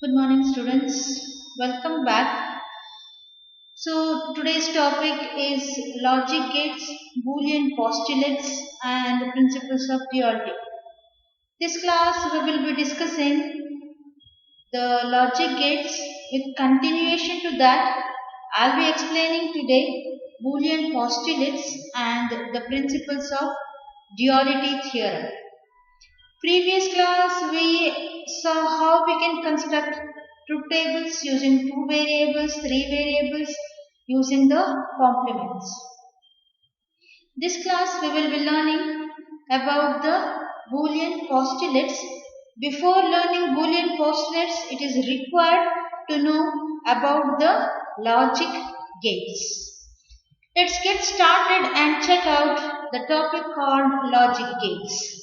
Good morning, students. Welcome back. So, today's topic is logic gates, Boolean postulates, and the principles of duality. This class we will be discussing the logic gates. With continuation to that, I'll be explaining today Boolean postulates and the principles of duality theorem. Previous class we saw how we can construct truth tables using two variables, three variables using the complements. This class we will be learning about the Boolean postulates. Before learning Boolean postulates, it is required to know about the logic gates. Let's get started and check out the topic called logic gates.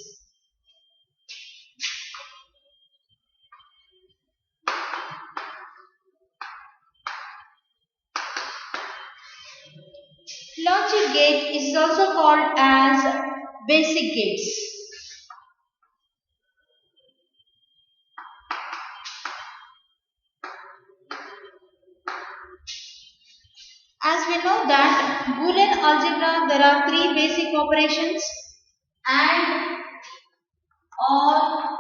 Logic gate is also called as basic gates. As we know that Boolean algebra there are three basic operations and or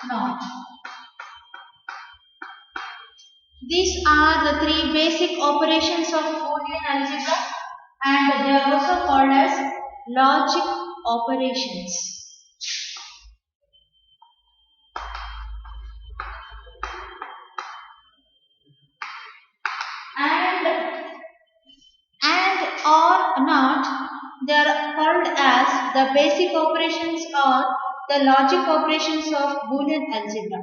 not. These are the three basic operations of Boolean algebra and they are also called as logic operations. And or not, they are called as the basic operations or the logic operations of Boolean algebra.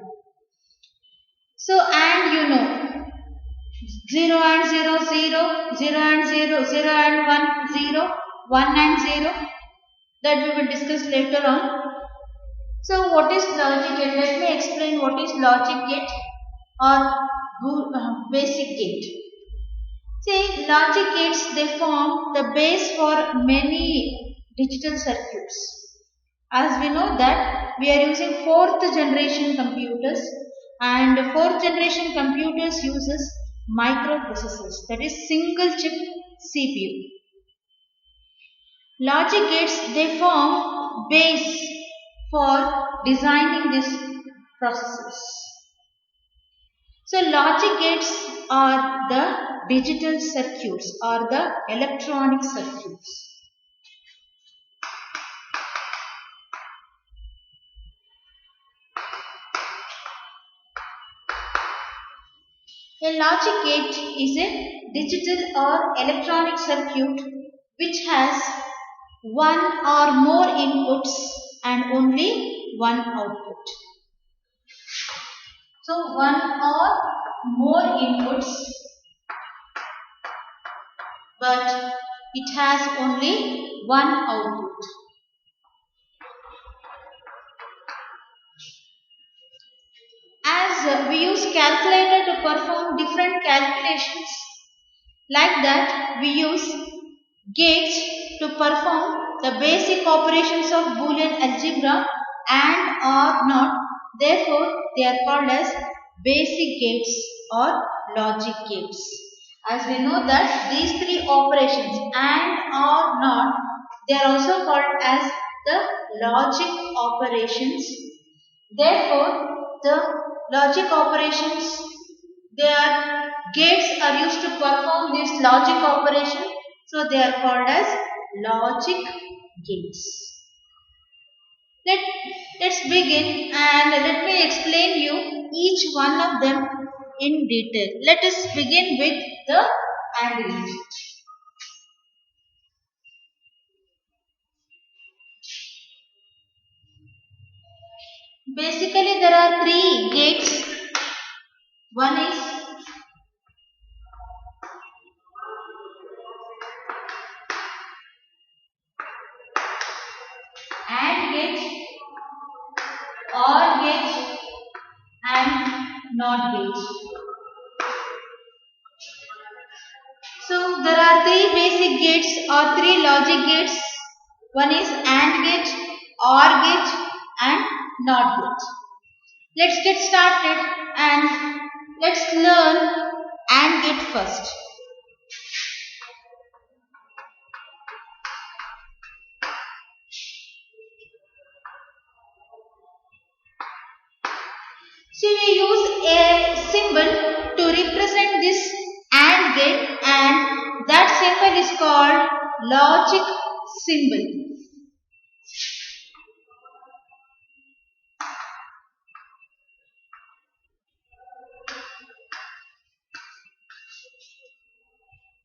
So, and you know, 0 and 0, 0, 0 and 0, 0 and 1, 0, 1 and 0, that we will discuss later on. So, what is logic gate? Let me explain what is logic gate or basic gate. See, logic gates, they form the base for many digital circuits. As we know that we are using fourth generation computers and fourth generation computers uses microprocessors, that is single chip CPU. Logic gates, they form base for designing these processors. So logic gates are the digital circuits or the electronic circuits. A logic gate is a digital or electronic circuit which has one or more inputs and only one output. So one or more inputs, but it has only one output. As we use calculator to perform different calculations, like that we use gates to perform the basic operations of Boolean algebra and or not. Therefore, they are called as basic gates or logic gates. As we know that these three operations and or not, they are also called as the logic operations. Therefore, the logic operations, their gates are used to perform this logic operation, so they are called as logic gates. Let's begin and let me explain you each one of them in detail. Let us begin with the AND gate. Basically, there are three gates. One is AND gate, OR gate, and NOT gate. So there are three basic gates or three logic gates. One is AND gate, OR gate, and NOT gate. Let's get started and let's learn AND gate first. See, we use a symbol to represent this AND gate, and that symbol is called logic symbol.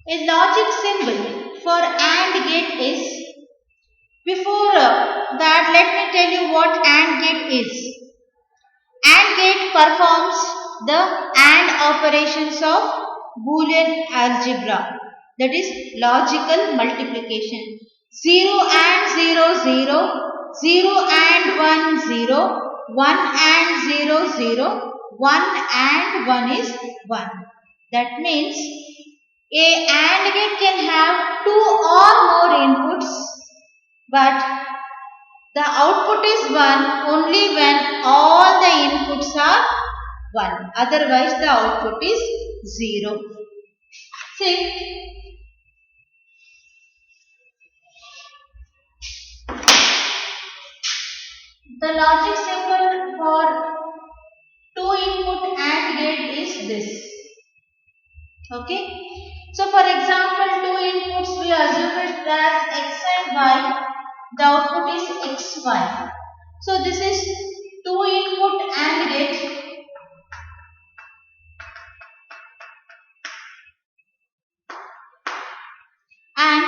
A logic symbol for AND gate is, before that let me tell you what AND gate is. AND gate performs the AND operations of Boolean algebra, that is logical multiplication. 0 and 0, 0, 0 and 1, 0, 1 and 0, 0, 1 and 1 is 1. That means a AND gate can have 2 or more inputs, but the output is 1 only when all the inputs are 1. Otherwise, the output is 0. See, the logic symbol for 2 input AND gate is this. Okay. So, for example, 2 inputs, we assume it as x and y. The output is xy. So, this is 2 input AND gate. And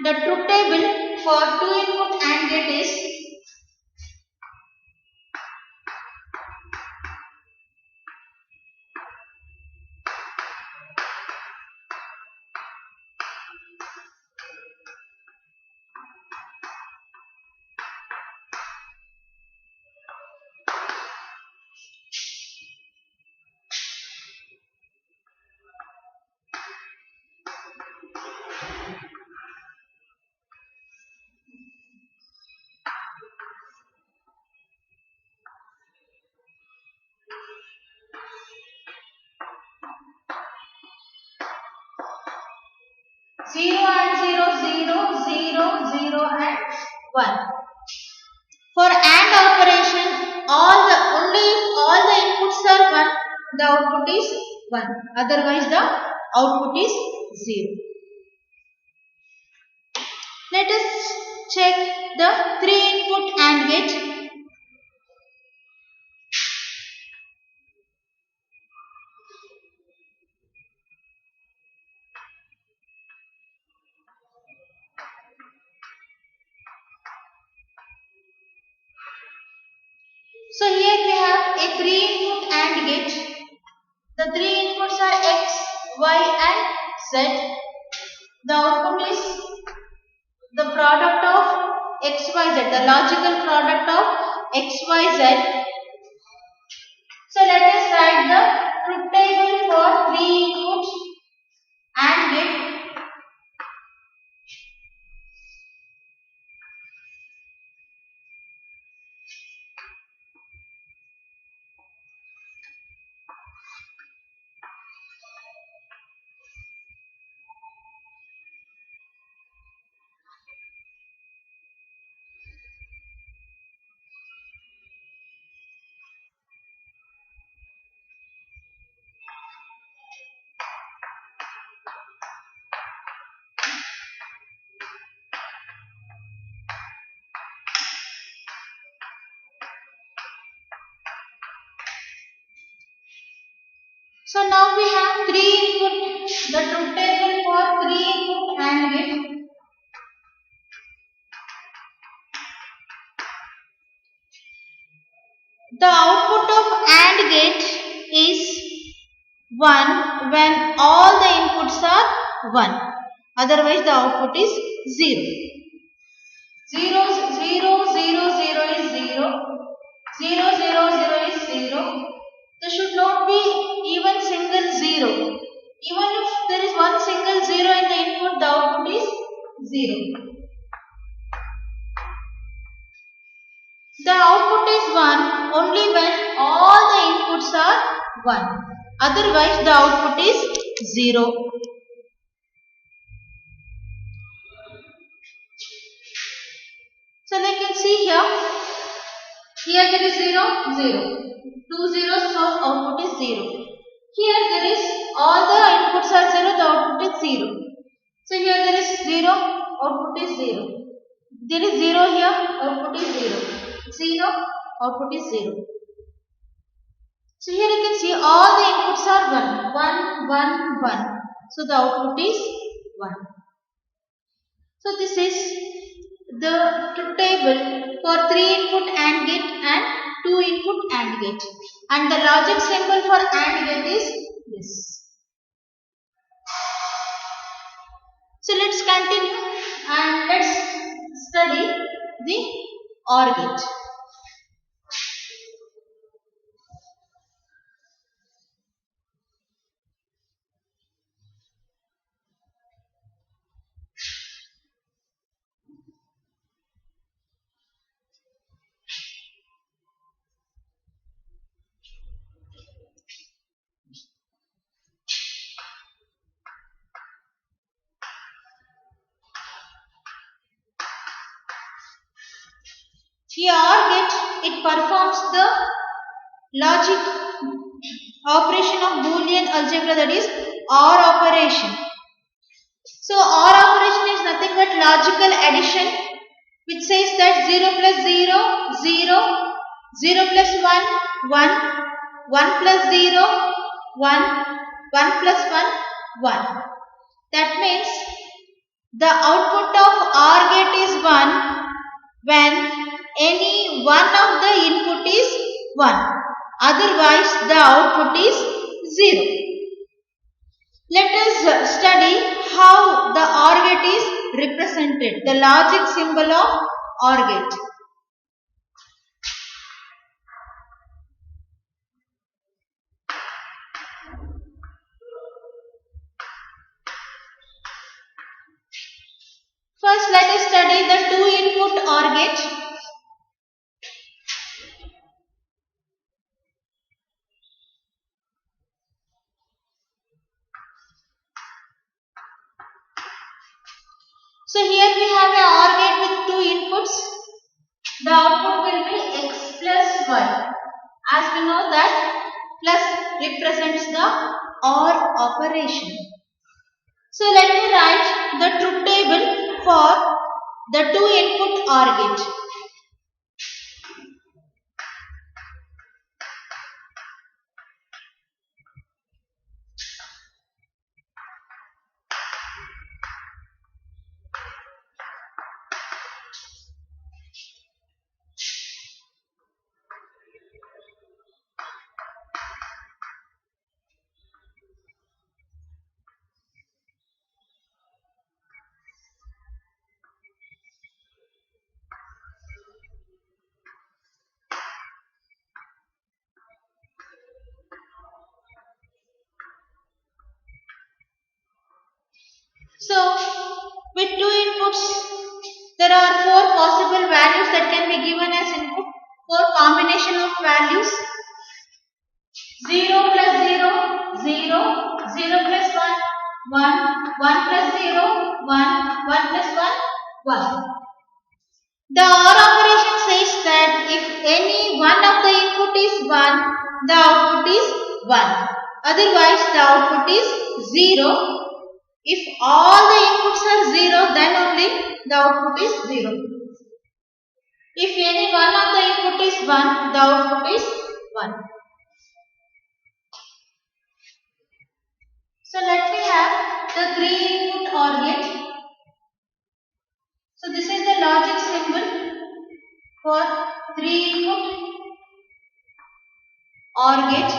the truth table for 2 input AND gate is zero and 0, 0, 0, 0 and 1. For AND operation, all the inputs are 1, the output is 1. Otherwise, the output is 0. Let us check the 3 input AND gate. So here we have a 3 input AND gate. The 3 inputs are x, y and z. The output is the product of x, y, z, the logical product of x, y, z. So let us write the truth table for 3 inputs AND gate. So now we have 3 input, the truth table for 3 input AND gate. The output of AND gate is 1 when all the inputs are 1. Otherwise, the output is 0. 0, 0, 0, 0 is 0. 0, 0, 0 is 0. There should not be even single 0. Even if there is one single 0 in the input, the output is 0. The output is 1 only when all inputs are 1. Otherwise, the output is 0. So, like you can see here there is 0, 0. 2 zeros, so output is 0. Here there is, all the inputs are 0, the output is 0. So, here there is 0, output is 0. There is 0 here, output is 0. 0, output is 0. So, here you can see all the inputs are 1, 1, 1, 1. So, the output is 1. So, this is the truth table for 3 input AND gate and 2 input AND gate. And the logic symbol for AND gate is this. So, let's continue and let's study the OR gate. The OR gate, it performs the logic operation of Boolean algebra, that is OR operation. So, OR operation is nothing but logical addition, which says that 0 plus 0, 0, 0 plus 1, 1, 1 plus 0, 1, 1 plus 1, 1. That means the output of OR gate is 1 when any one of the input is 1. Otherwise, the output is 0. Let us study how the OR gate is represented, the logic symbol of OR gate. First, let us study the 2 input OR gate. So, here we have a OR gate with 2 inputs. The output will be x plus y. As we know that plus represents the OR operation. So, let me write the truth table for the 2 input OR gate. So, with 2 inputs, there are 4 possible values that can be given as input, 4 combination of values. 0 plus 0, 0, 0 plus 1, 1, 1 plus 0, 1, 1 plus 1, 1. The OR operation says that if any one of the input is 1, the output is 1. Otherwise, the output is 0. If all the inputs are 0, then only the output is 0. If any one of the input is 1, the output is 1. So, let me have the 3 input OR gate. So, this is the logic symbol for 3 input OR gate.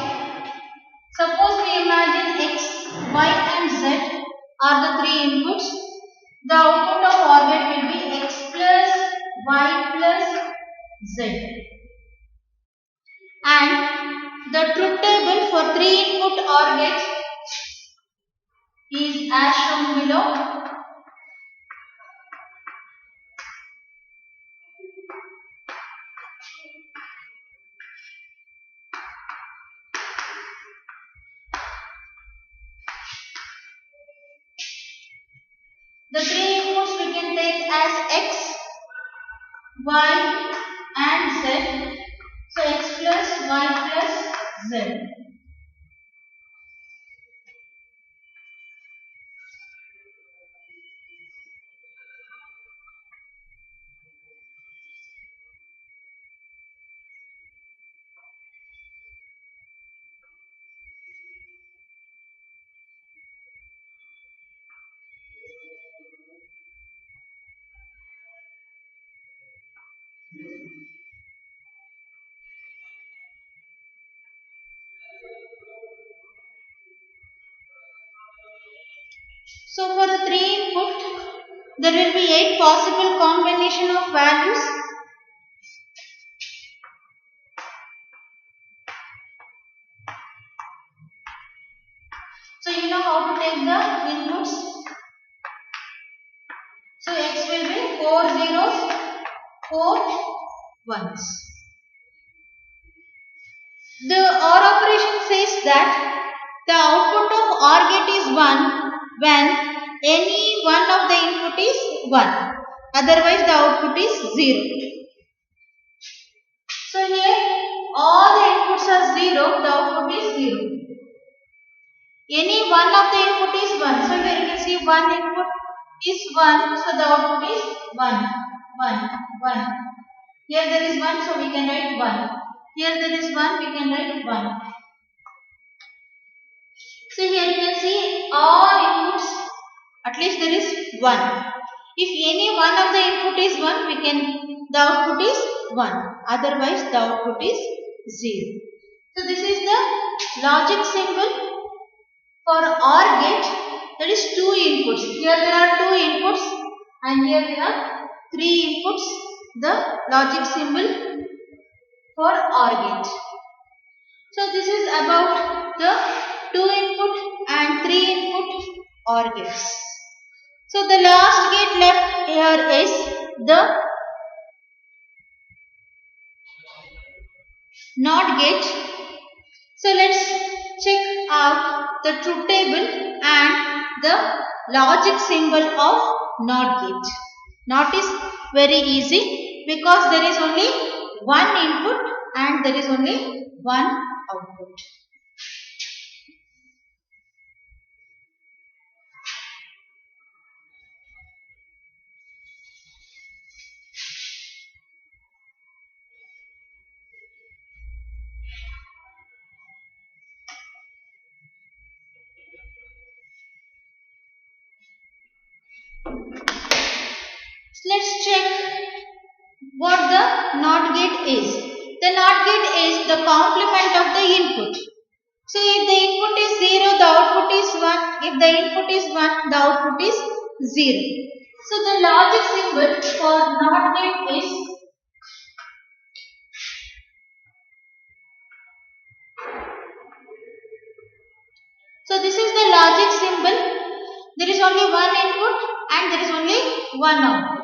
Suppose we imagine x, y and z are the 3 inputs. The output of OR gate will be x plus y plus z. And the truth table for 3 input OR gate is as shown below. The three inputs we can take as x, y and z. So x plus y plus z. So for the 3 input, there will be 8 possible combination of values. So you know how to take the inputs. So x will be 4 zeros, 4 ones. The OR operation says that the output of OR gate is 1 when any one of the input is 1. Otherwise the output is 0. So here all the inputs are 0, the output is 0. Any one of the input is 1. So here you can see one input is 1, so the output is 1, 1, 1. Here there is 1, so we can write 1. Here there is 1, we can write 1. So here you can see all inputs, at least there is 1. If any one of the input is 1, the output is 1. Otherwise the output is 0. So this is the logic symbol for OR gate, that is 2 inputs. Here there are 2 inputs and here there are 3 inputs. The logic symbol for OR gate. So this is about the 2 input and 3 input OR gates. So the last gate left here is the NOT gate. So let's check out the truth table and the logic symbol of NOT gate. NOT is very easy because there is only one input and there is only one output. Let's check what the NOT gate is. The NOT gate is the complement of the input. So if the input is 0, the output is 1. If the input is 1, the output is 0. So the logic symbol for NOT gate is so this is the logic symbol. There is only one input and there is only one output.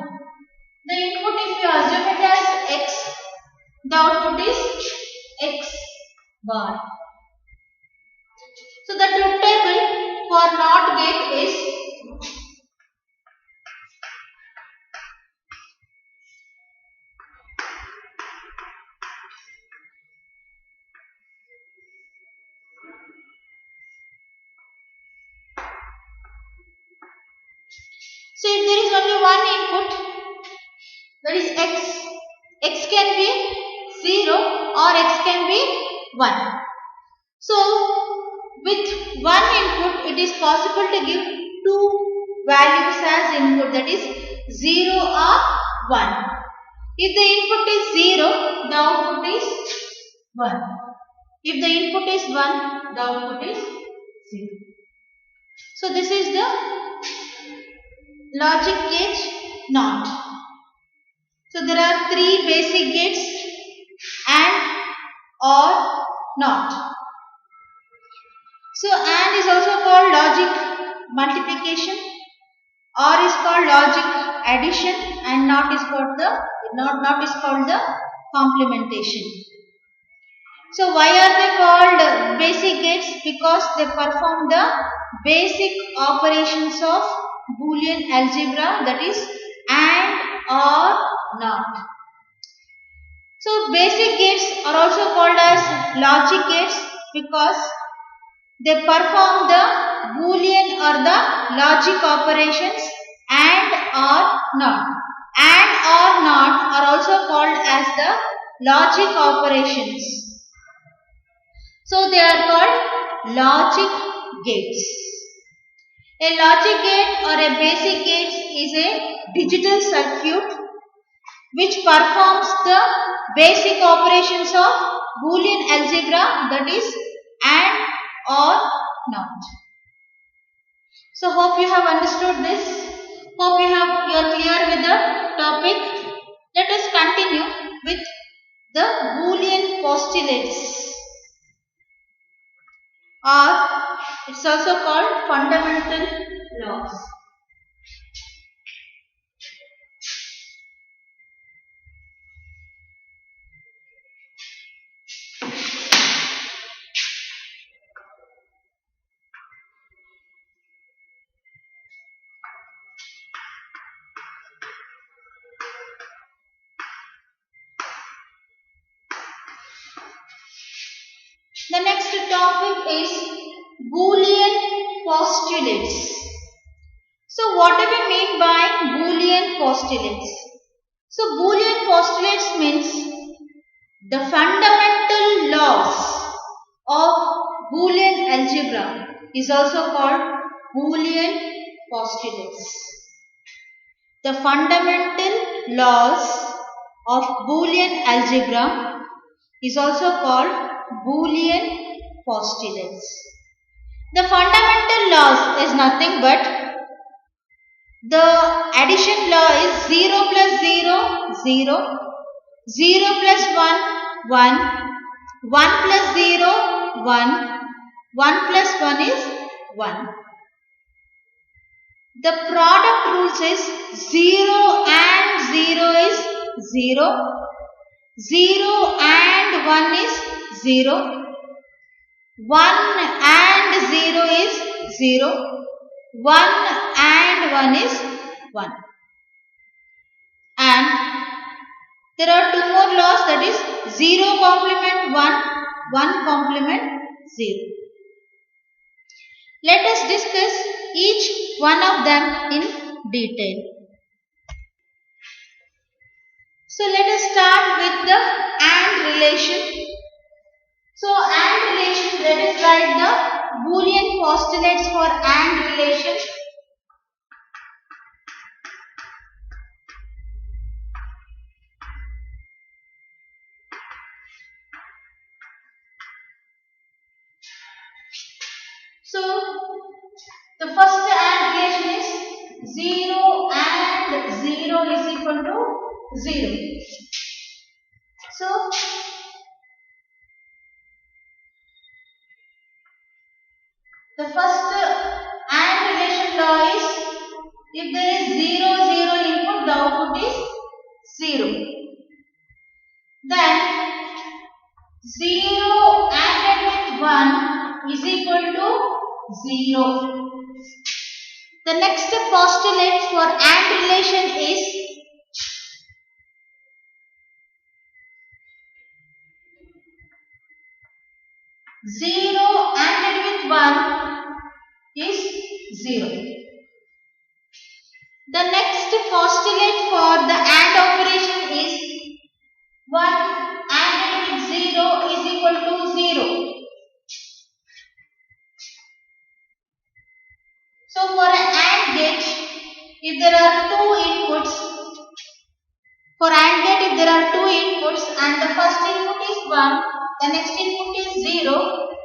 The input, if you assume it as x, the output is x bar. So the truth table for NOT gate is so if there is only one input, that is x can be 0 or x can be 1. So with one input, it is possible to give two values as input, that is 0 or 1. If the input is 0, the output is 1. If the input is 1, the output is 0. So this is the logic gate NOT. So there are 3 basic gates AND, OR, NOT. So AND is also called logic multiplication, OR is called logic addition, and NOT is called the complementation. So why are they called basic gates? Because they perform the basic operations of Boolean algebra, that is and or not. So basic gates are also called as logic gates because they perform the Boolean or the logic operations and or not. And or not are also called as the logic operations. So they are called logic gates. A logic gate or a basic gate is a digital circuit which performs the basic operations of Boolean algebra, that is and or not. So hope you have understood this. Hope you are clear with the topic. Let us continue with the Boolean postulates, or it's also called fundamental laws. The next topic is Boolean postulates. So what do we mean by Boolean postulates? So Boolean postulates means the fundamental laws of Boolean algebra is also called Boolean postulates. The fundamental laws of Boolean algebra is also called Boolean postulates. The fundamental laws is nothing but the addition law is 0 plus 0, 0, 0 plus 1, 1, 1 plus 0, 1, 1 plus 1 is 1. The product rules is 0 and 0 is 0, 0 and 1 is 0, 1 and 0 is 0, 1 and 1 is 1. And there are two more laws, that is 0 complement 1, 1 complement 0. Let us discuss each one of them in detail. So let us start with the AND relation. So AND relation, let us write the Boolean postulates for AND relation. So the first AND relation is 0 and 0 is equal to 0. So the first AND relation law is if there is 0, 0 input, the output is 0. Then 0 ANDed with 1 is equal to 0. The next postulate for AND relation is zero ANDed with 1 is 0. The next postulate for the AND operation is 1 ANDed with 0 is equal to 0. So for an AND gate, if there are two inputs, for AND gate if there are two inputs and the first input is 1, the next input is 0,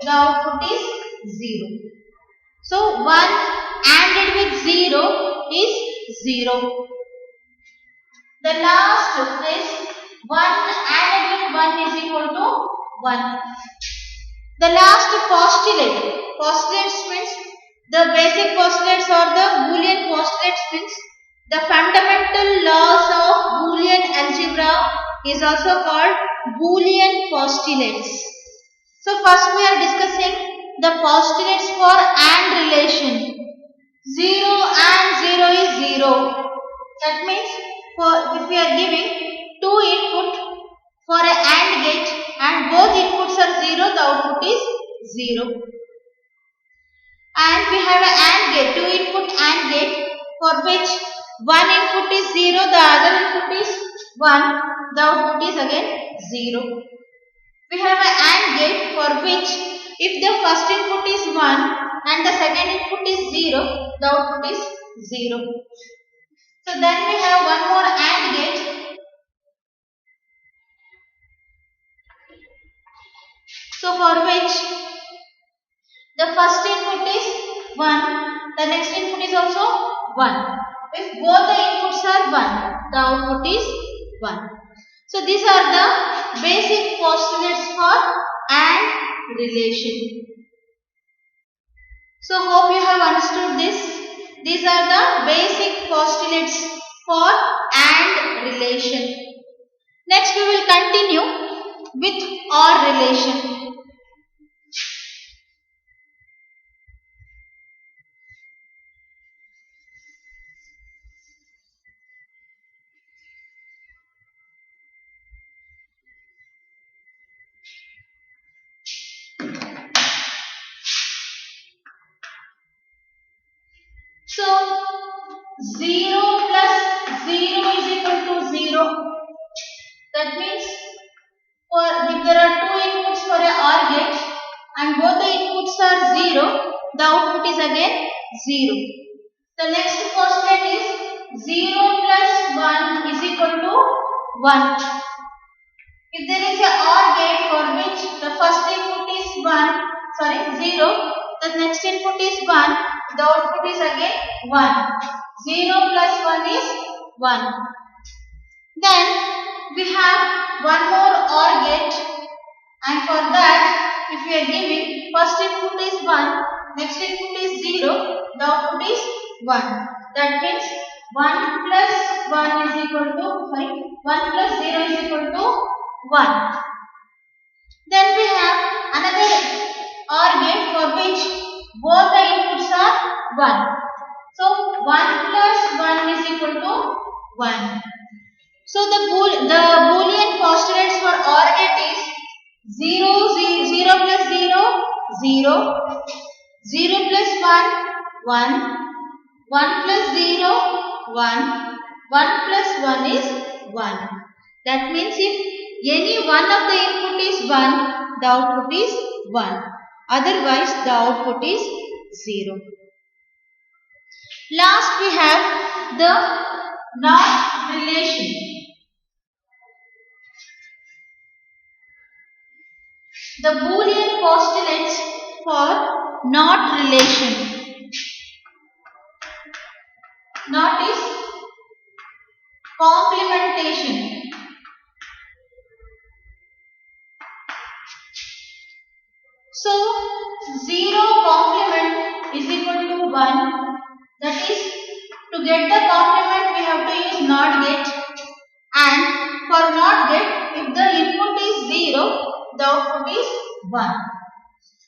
the output is 0. So 1 ANDed with 0 is 0. The last is 1 ANDed with 1 is equal to 1. The last postulate, postulates means the basic postulates or the Boolean postulates means the fundamental laws of Boolean algebra is also called Boolean postulates. So first we are discussing the postulates for AND relation. 0 and 0 is 0. That means if we are giving two input for a AND gate and both inputs are 0, the output is 0. And we have an AND gate, two input AND gate for which one input is 0, the other input is 1, the output is again 0. We have an AND gate for which if the first input is 1 and the second input is 0, the output is 0. So then we have one more AND gate. So for which the first input is 1, the next input is also 1. If both the inputs are 1, the output is 1. So these are the basic postulates for AND relation. So hope you have understood this. These are the basic postulates for AND relation. Next we will continue with OR relation. So 0 plus 0 is equal to 0. That means if there are two inputs for a OR gate and both the inputs are 0, the output is again 0. The next postulate is 0 plus 1 is equal to 1. If there is a OR gate for which the first input is 0, the next input is 1, the output is again 1. 0 plus 1 is 1. Then we have one more OR gate, and for that if we are giving first input is 1, next input is 0, the output is 1. That means 1 plus 1 is equal to 1 plus 0 is equal to 1. Then we have another OR gate for which both the inputs are 1. So 1 plus 1 is equal to 1. So the Boolean postulates for OR gate is 0 plus 0, 0, 0 plus 1, 1, 1 plus 0, 1, 1 plus 1 is 1. That means if any one of the input is 1, the output is 1. Otherwise, the output is 0. Last we have the NOT relation. The Boolean postulates for NOT relation. NOT is complementation. So 0 complement is equal to 1. That is, to get the complement we have to use NOT gate, and for NOT gate if the input is 0, the output is 1.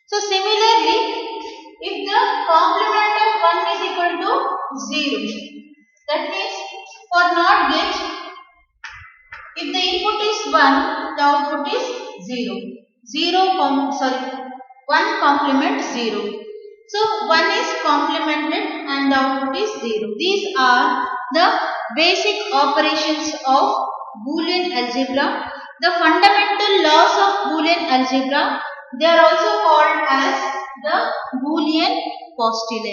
So similarly, if the complement of 1 is equal to 0, that means for NOT gate, if the input is 1, the output is 0. 1 complement 0. So 1 is complemented and the output is 0. These are the basic operations of Boolean algebra. The fundamental laws of Boolean algebra, they are also called as the Boolean postulates.